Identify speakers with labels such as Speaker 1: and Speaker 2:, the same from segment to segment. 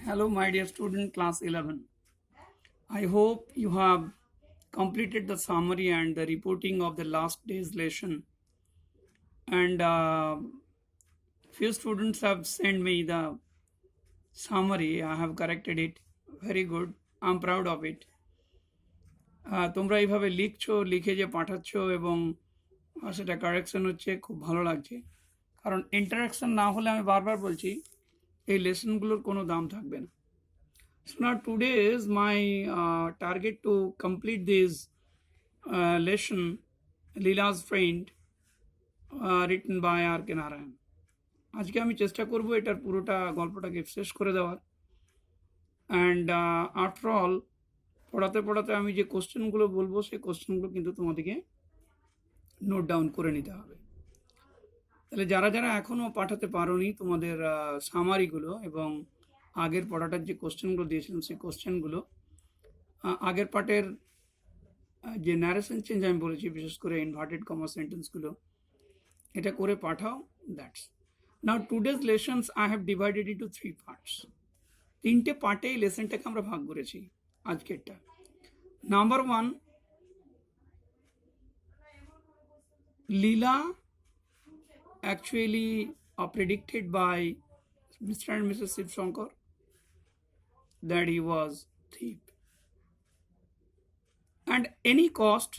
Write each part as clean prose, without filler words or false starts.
Speaker 1: Hello, my dear student, class 11. I hope you have completed the summary and the reporting of the last day's lesson. And few students have sent me the summary. I have corrected it. Very good. I'm proud of it. তোমরা এইভাবে লিখছো, লিখে যে পাঠাচ্ছ এবং সেটা correction হচ্ছে, খুব ভালো লাগছে। কারণ ইন্টারাকশন না হলে আমি বারবার বলছি এই লেসনগুলোর কোনো দাম থাকবে না। So now today is my target to complete this lesson, Leela's friend, written by R.K.NARAYAN. আজকে আমি চেষ্টা করব এটার পুরোটা গল্পটাকে শেষ করে দেওয়ার। অ্যান্ড আফটার অল পড়াতে পড়াতে আমি যে কোশ্চেনগুলো বলবো সেই কোশ্চেনগুলো কিন্তু তোমাদেরকে নোট ডাউন করে নিতে হবে। তাহলে যারা যারা এখনও পাঠাতে পারোনি তোমাদের সামারিগুলো এবং আগের পড়াটার যে কোশ্চেনগুলো দিয়েছিলাম সেই কোশ্চেনগুলো আগের পার্টের যে ন্যারেশন চেঞ্জ আমি বলেছি, বিশেষ করে ইনভার্টেড কমা সেন্টেন্সগুলো এটা করে পাঠাও। That's now today's lessons I have divided into 3 parts. 3টে পার্টে এই লেসনটাকে আমরা ভাগ করেছি আজকেরটা। Number 1, Leela actually predicted by Mr. and Mrs. Shiv Shankar that he was thief. And any cost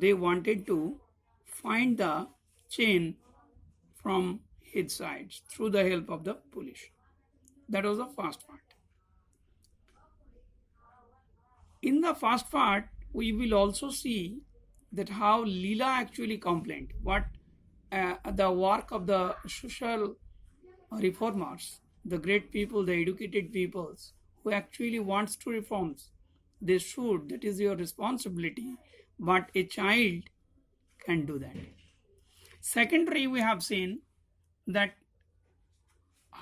Speaker 1: they wanted to find the chain from his sides through the help of the police. That was the first part. In the first part, we will also see that how Leela actually complained, what the work of the social reformers, the great people, the educated peoples who actually wants to reforms. They should, that is your responsibility, but a child can do that. Secondly, we have seen that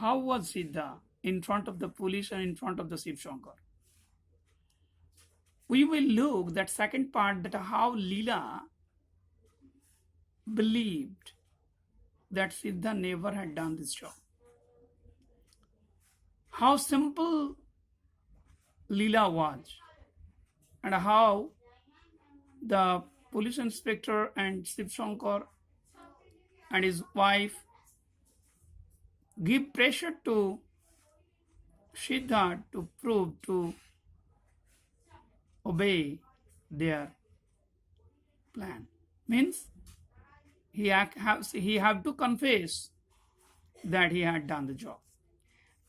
Speaker 1: how was Siddha in front of the police and in front of the Shiv Shankar. We will look that second part, that how Leela believed that Siddha never had done this job. How simple Leela was, and how the police inspector and Shiv Shankar and his wife give pressure to Siddha to prove, to obey their plan. Means he have to confess that he had done the job.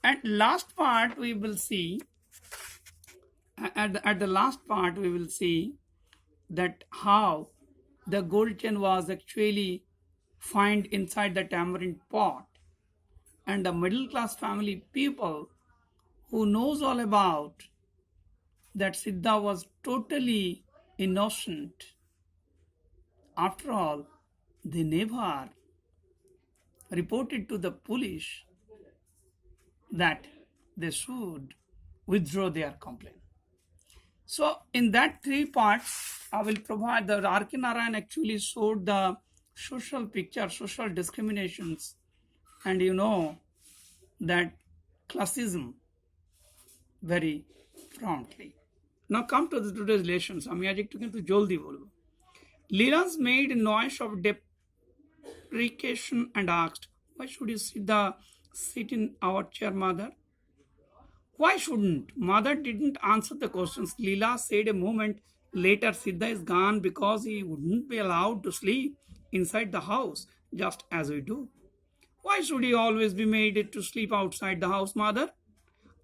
Speaker 1: And last part we will see, at the last part we will see that how the gold chain was actually found inside the tamarind pot, and the middle class family people who knows all about that Siddha was totally innocent. After all, they never reported to the police that they should withdraw their complaint. So in that 3 parts, I will provide, the R.K.NARAYAN actually showed the social picture, social discriminations, and you know that classism very promptly. Now come to the today's lessons. আমি আজ একটু কিন্তু জলদি বলবো। Leela's made a noise of deprecation and asked, why should you sit in our chair, mother? Why shouldn't? Mother didn't answer the questions. Leela said a moment later, Siddha is gone because he wouldn't be allowed to sleep inside the house, just as we do. Why should he always be made to sleep outside the house, mother?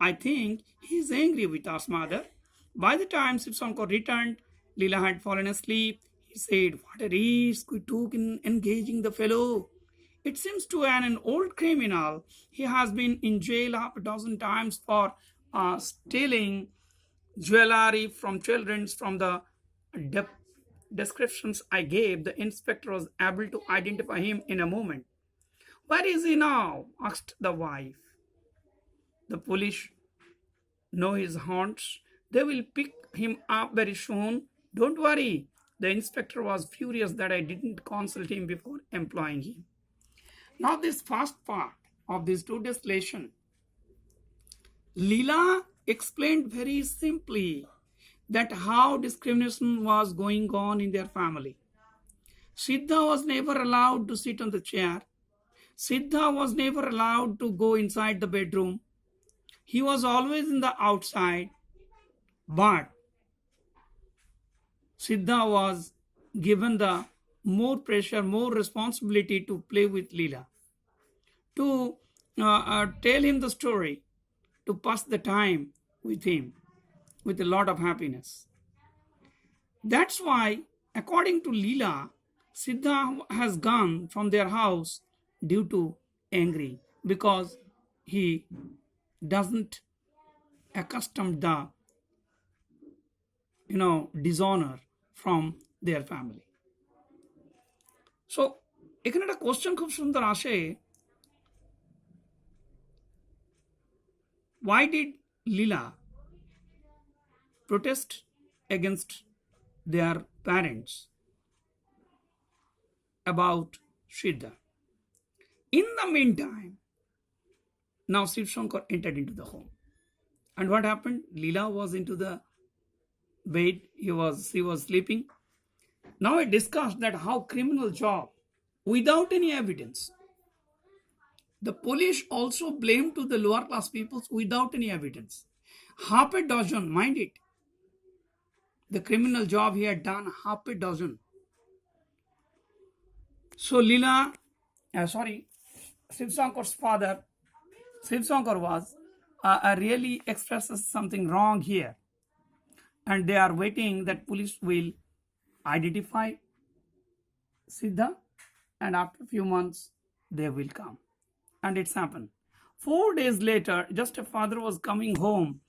Speaker 1: I think he's angry with us, mother. By the time Shiv Shankar returned, Leela had fallen asleep. He said, what a risk we took in engaging the fellow. It seems to an old criminal. He has been in jail half a dozen times for stealing jewelry from children. From the descriptions I gave, the inspector was able to identify him in a moment. Where is he now? Asked the wife. The police know his haunts. They will pick him up very soon. Don't worry. The inspector was furious that I didn't consult him before employing him. Now this first part of this today's lesson, Leela explained very simply that how discrimination was going on in their family. Siddha was never allowed to sit on the chair. Siddha was never allowed to go inside the bedroom. He was always in the outside. But Siddha was given the more pressure, more responsibility to play with Leela, to tell him the story, to pass the time with him with a lot of happiness. That's why, according to Leela, Siddha has gone from their house due to angry because he doesn't accustom the dishonor from their family. So এখানে একটা question খুব সুন্দর আসে, why did Leela protest against their parents about Siddha? In the meantime, now Shiv Shankar entered into the home. And what happened? Leela was into the bed, she was sleeping. Now I discussed that how criminal job without any evidence. The police also blamed to the lower class peoples without any evidence. Half a dozen, mind it. The criminal job he had done, half a dozen. So Leela, Shiv Shankar's father, Shiv Shankar was really expresses something wrong here. And they are waiting that police will identify Siddha, and after a few months they will come. And it's happened. 4 days later, just a father was coming home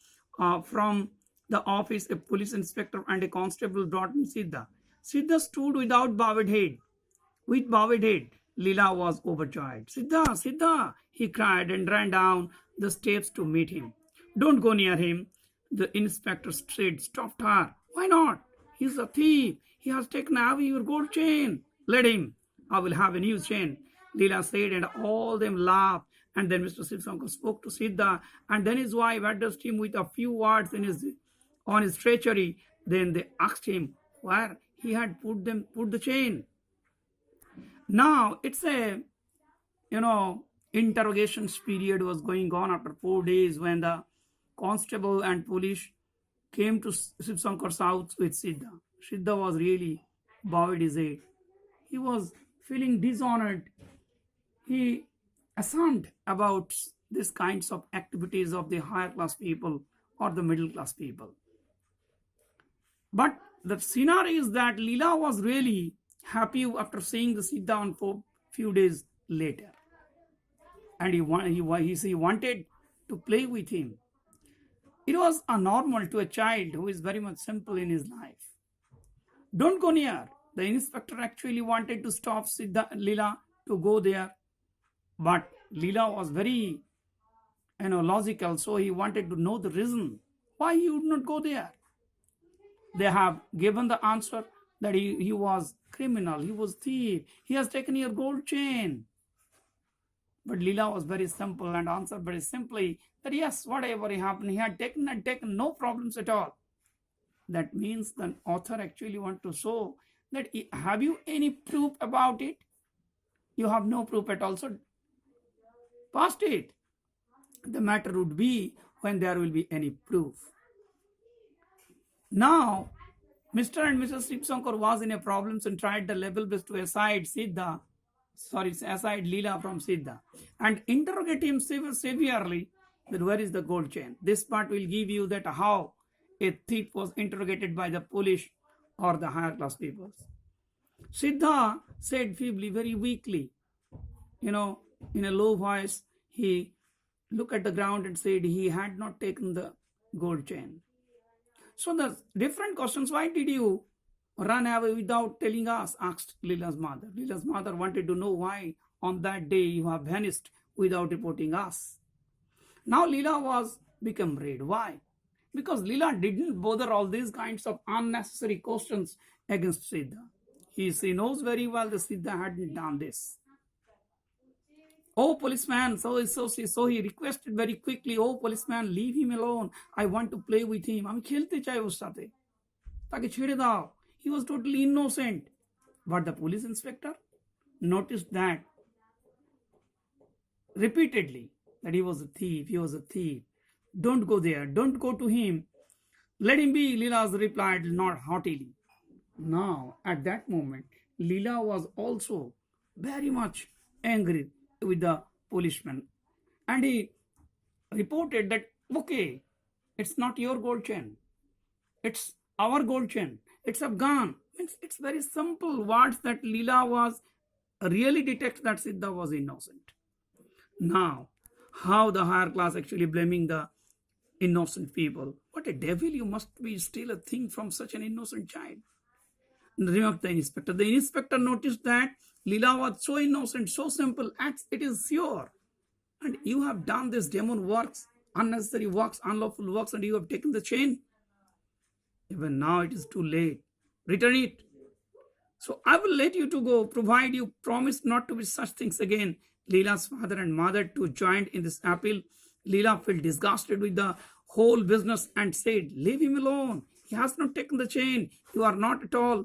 Speaker 1: from the office. A police inspector and a constable brought in Siddha. Siddha stood without bowed head. With bowed head, Leela was overjoyed. Siddha, Siddha, he cried and ran down the steps to meet him. Don't go near him. The inspector said, stopped her. Why not? He's a thief. He has taken away your gold chain. Let him. I will have a new chain. Leela said, and all them laughed. And then Mr. Shiv Shankar spoke to Siddha, and then his wife addressed him with a few words on his treachery. Then they asked him where he had put the chain. Now it's a interrogations period was going on after 4 days when the constable and police came to Shiv Shankar's house with Siddha. Siddha was really bowed his head. He was feeling dishonored. He assumed about these kinds of activities of the higher class people or the middle class people. But the scenario is that Leela was really happy after seeing the Siddha on few days later. And he wanted to play with him. It was a normal to a child who is very much simple in his life. Don't go near. The inspector actually wanted to stop Leela to go there. But Leela was very logical, so he wanted to know the reason why he would not go there. They have given the answer that he was criminal, he was thief, he has taken your gold chain. But Leela was very simple and answered very simply that yes, whatever happened, he had taken no problems at all. That means the author actually want to show that have you any proof about it? You have no proof at all, so past it. The matter would be when there will be any proof. Now, Mr. and Mrs. Shiv Shankar was in a problems and tried the level best to aside Leela from Siddha and interrogate him severely that where is the gold chain. This part will give you that how a thief was interrogated by the police or the higher class people. Siddha said feebly, very weakly, in a low voice, he looked at the ground and said he had not taken the gold chain. So the different questions, why did you run away without telling us? Asked Leela's mother. Leela's mother wanted to know why on that day you have vanished without reporting us. Now Leela was become red. Why? Because Leela didn't bother all these kinds of unnecessary questions against Siddha. She knows very well that Siddha hadn't done this. Oh, policeman, so he requested very quickly, oh, policeman, leave him alone. I want to play with him. আমি খেলতে চাই ওর সাথে, তাকে ছেড়ে দাও. He was totally innocent. But the police inspector noticed that repeatedly, that he was a thief, he was a thief. Don't go there, don't go to him. Let him be, Leela replied not haughtily. Now, at that moment, Leela was also very much angry with the policeman. And he reported that, okay, it's not your gold chain, it's our gold chain, it's Afghan. It's very simple words that Leela was really detects that Siddha was innocent. Now, how the higher class actually blaming the innocent people. What a devil you must be, steal a thing from such an innocent child. In the name of the inspector. The inspector noticed that Leela was so innocent, so simple, it is sure. And you have done this demon works, unnecessary works, unlawful works, and you have taken the chain. Even now it is too late. Return it. So I will let you to go, provide you promise not to be such things again. Leela's father and mother too joined in this appeal. Leela felt disgusted with the whole business and said, leave him alone. He has not taken the chain. You are not at all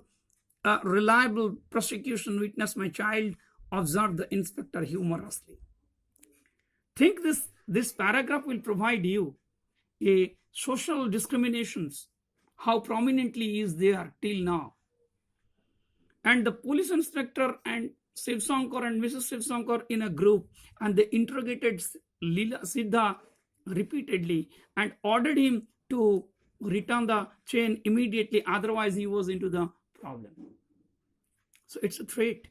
Speaker 1: a reliable prosecution witness, my child, observed the inspector humorously. Think this paragraph will provide you a social discriminations, how prominently is there till now. And the police inspector and Shiv Shankar and Mrs. Shiv Shankar in a group, and they interrogated Leela, Siddha repeatedly and ordered him to return the chain immediately, otherwise he was into the problem. So it's a threat.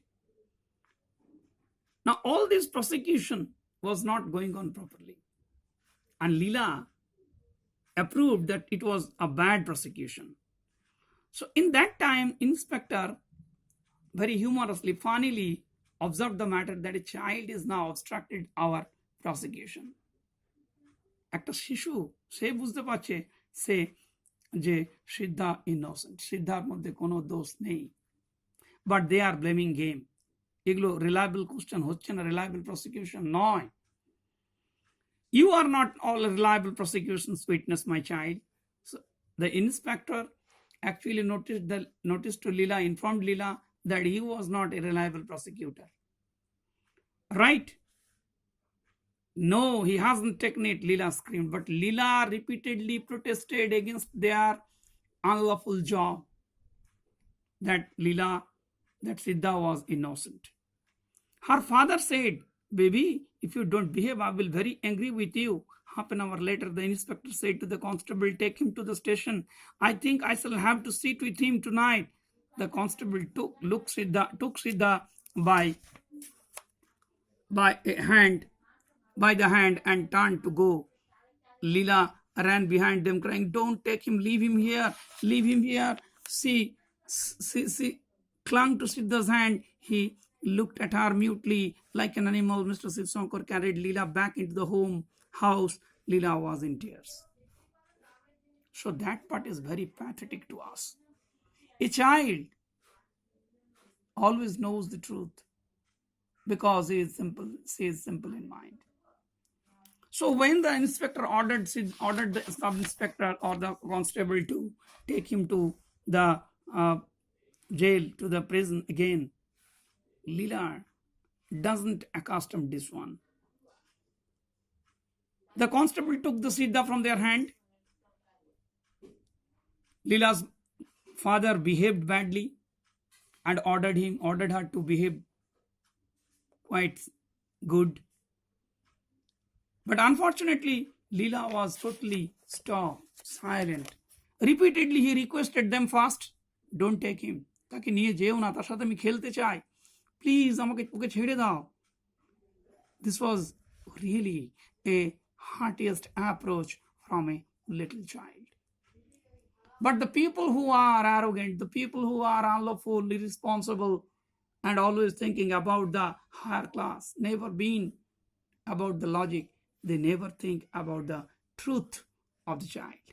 Speaker 1: Now all this prosecution was not going on properly, and Leela approved that it was a bad prosecution. So in that time, inspector very humorously, funnily observed the matter that a child is now obstructed our prosecution. একটা শিশু সে বুঝতে পারছে সে যে সিদ্ধা innocent, সিদ্ধার মধ্যে কোনো দোষ নেই, but they are blaming game. এগুলো রিলায়েবল কোশ্চেন হচ্ছে না, রিলায়েবল প্রসিকিউশন নয়. You are not all reliable prosecutions witness, my child. So the inspector actually noticed to Leela, informed Leela that he was not a reliable prosecutor. Right? No, he hasn't taken it, Leela screamed. But Leela repeatedly protested against their unlawful job, that Siddha was innocent. Her father said, baby, if you don't behave, I will very angry with you. Half an hour later, the inspector said to the constable, take him to the station. I think I shall have to sit with him tonight. The constable took Siddha by the hand and turned to go. Leela ran behind them crying, don't take him, leave him here, leave him here. She clung to Siddha's hand. He looked at her mutely like an animal. Mr. Shiv Shankar carried Leela back into the house. Leela was in tears. So that part is very pathetic to us. A child always knows the truth because she is simple in mind. So when the inspector ordered the sub-inspector or the constable to take him to the jail, to the prison again, Leela doesn't accustom this one. The constable took the Siddha from their hand. Leela's father behaved badly and ordered her to behave quite good. But unfortunately, Leela was totally stopped, silent. Repeatedly, he requested them fast, don't take him. তাকে নিয়ে যেও না, তার সাথে আমি খেলতে চাই, please আমাকে ওকে ছেড়ে দাও. This was really a heartiest approach from a little child. But the people who are arrogant, the people who are unlawful, irresponsible, and always thinking about the higher class, never been about the logic, they never think about the truth of the child.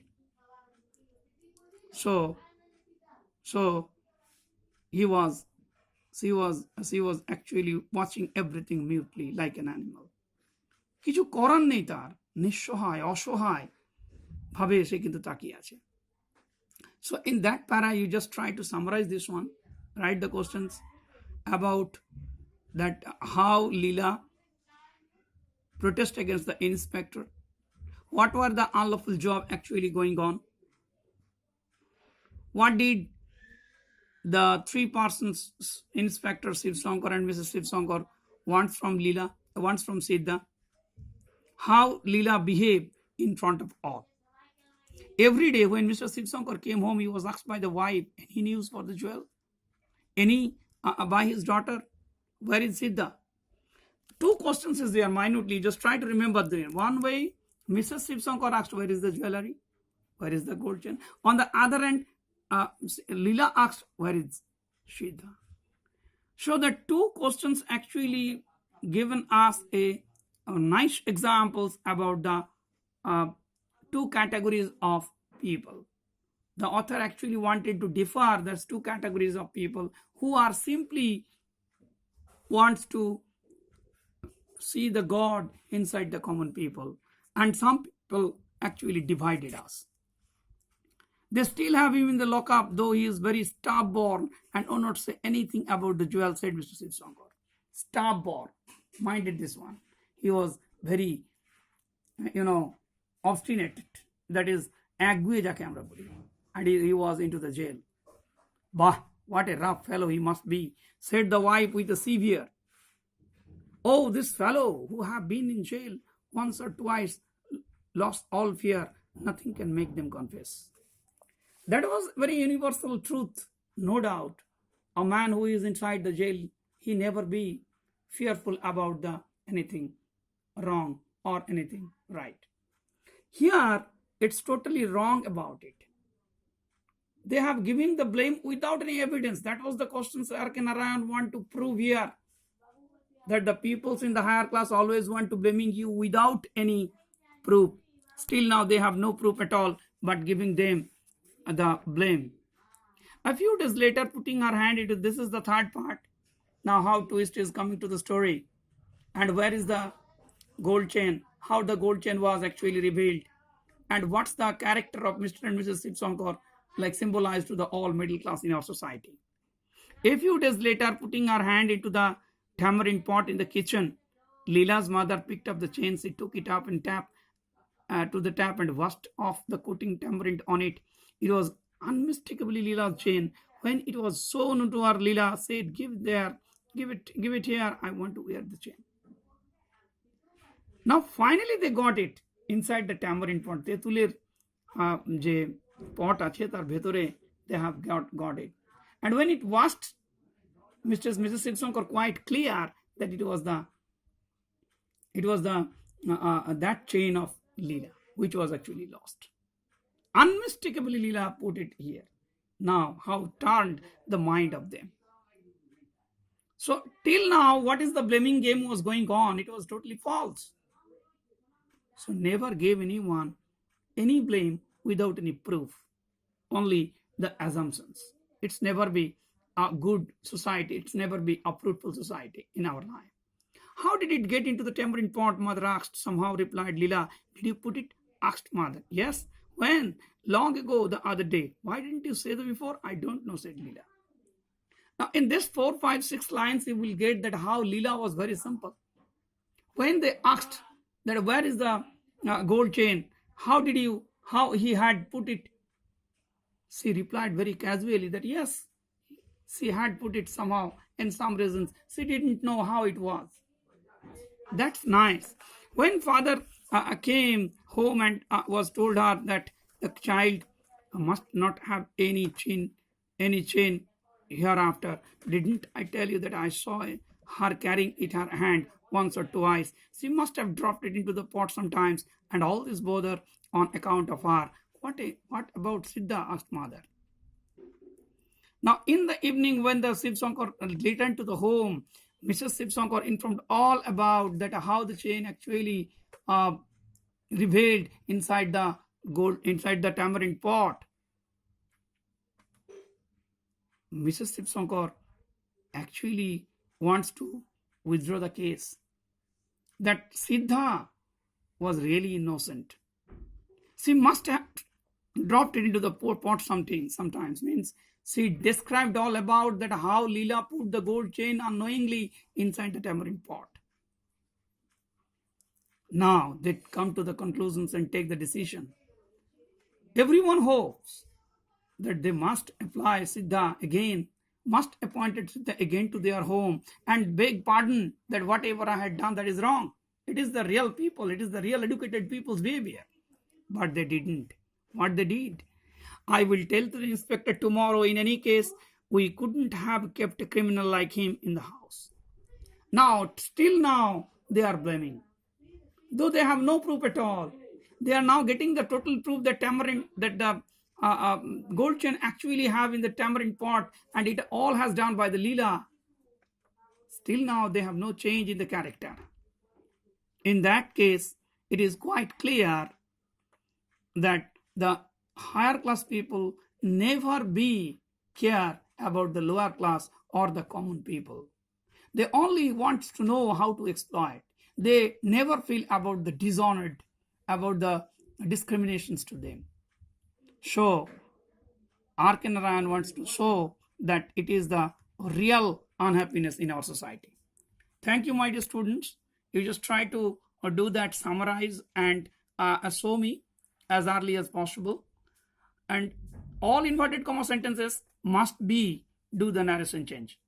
Speaker 1: So he was she was actually watching everything mutely like an animal. কিছু করার নেই তার, নিঃসহায় অসহায় ভাবে সে কিন্তু তাকিয়ে আছে. So in that para you just try to summarize this one, write the questions about that how Leela protest against the inspector, what were the unlawful job actually going on, what did the three persons, Inspector Shiv Shankar and Mrs. Shiv Shankar, wants from Leela, wants from Siddha, how Leela behaved in front of all. Every day when Mr. Shiv Shankar came home, he was asked by the wife, any news for the jewel? Any by his daughter? Where is Siddha? Two questions is there minutely, just try to remember them. One way, Mrs. Shiv Shankar asked, where is the jewelry? Where is the gold chain? On the other end, Leela asked, where is Siddha? So the two questions actually given us a nice examples about the two categories of people. The author actually wanted to differ those two categories of people who are simply wants to see the God inside the common people, and some people actually divided us. They still have him in the lockup, though he is very stubborn and will not say anything about the jewel, said Mr. Shiv Shankar. Stubborn, minded this one. He was very, obstinate. That is, agwe jake amra boli. And he was into the jail. Bah, what a rough fellow he must be, said the wife with a severe. Oh, this fellow who have been in jail once or twice, lost all fear, nothing can make them confess. That was very universal truth, no doubt. A man who is inside the jail, he never be fearful about the anything wrong or anything right. Here, it's totally wrong about it. They have given the blame without any evidence. That was the questions R.K.NARAYAN want to prove here. That the peoples in the higher class always want to blaming you without any proof. Still now they have no proof at all, but giving them the blame. A few days later, putting her hand into, this is the third part. Now how twist is coming to the story. And where is the gold chain? How the gold chain was actually revealed. And what's the character of Mr. and Mrs. Shiv Shankar like symbolized to the all middle class in our society. A few days later, putting her hand into the tamarind pot in the kitchen, Leela's mother picked up the chain. She took it up and to the tap and washed off the coating tamarind on it. It was unmistakably Leela's chain. When it was sewn to her, Leela said, give it here. I want to wear the chain. Now finally they got it inside the tamarind pot. Tetuler je pot ache tar bhetore they have got it. And when it washed, Mrs. Shiv Shankar quite clear that it was that chain of Leela which was actually lost. Unmistakably Leela put it here. Now how turned the mind of them. So till now, what is the blaming game was going on? It was totally false. So never gave anyone any blame without any proof. Only the assumptions. It's never be a good society. It's never be a fruitful society in our life. How did it get into the tamarind pot? Mother asked. Somehow replied Leela. Did you put it? Asked mother. Yes. When? Long ago, the other day. Why didn't you say that before? I don't know, said Leela. Now in this 4, 5, 6 lines, you will get that how Leela was very simple. When they asked that where is the gold chain, how he had put it, she replied very casually that yes, she had put it somehow in some reasons. She didn't know how it was. That's nice. When father came home and was told her that the child must not have any chain hereafter. Didn't I tell you that I saw her carrying it in her hand once or twice? She must have dropped it into the pot sometimes, and all this bother on account of her. What about Siddha? Asked mother. Now in the evening when the Shiv Shankar returned to the home, Mrs. Shiv Shankar informed all about that how the chain actually revealed inside the tamarind pot. Mrs. Shiv Shankar actually wants to withdraw the case. That Siddha was really innocent. She must have dropped it into the pot sometimes. Means she described all about that how Leela put the gold chain unknowingly inside the tamarind pot. Now they come to the conclusions and take the decision. Everyone hopes that they must apply Siddha again, must appoint Siddha again to their home and beg pardon that whatever I had done that is wrong. It is the real people, it is the real educated people's behavior. But they didn't. What they did, I will tell to the inspector tomorrow. In any case, we couldn't have kept a criminal like him in the house. Now, still now, they are blaming. Though they have no proof at all, they are now getting the total proof that tamarind, that the gold chain actually have in the tamarind pot, and it all has done by the Leela. Still now, they have no change in the character. In that case, it is quite clear that the higher class people never be care about the lower class or the common people. They only want to know how to exploit. They never feel about the dishonored, about the discriminations to them. So R.K.NARAYAN wants to show that it is the real unhappiness in our society. Thank you, my dear students. You just try to do that, summarize and show me as early as possible. And all inverted comma sentences must be do the narration change.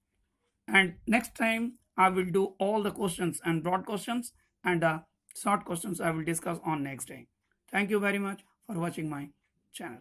Speaker 1: And next time I will do all the questions and broad questions, and short questions I will discuss on next day. Thank you very much for watching my channel.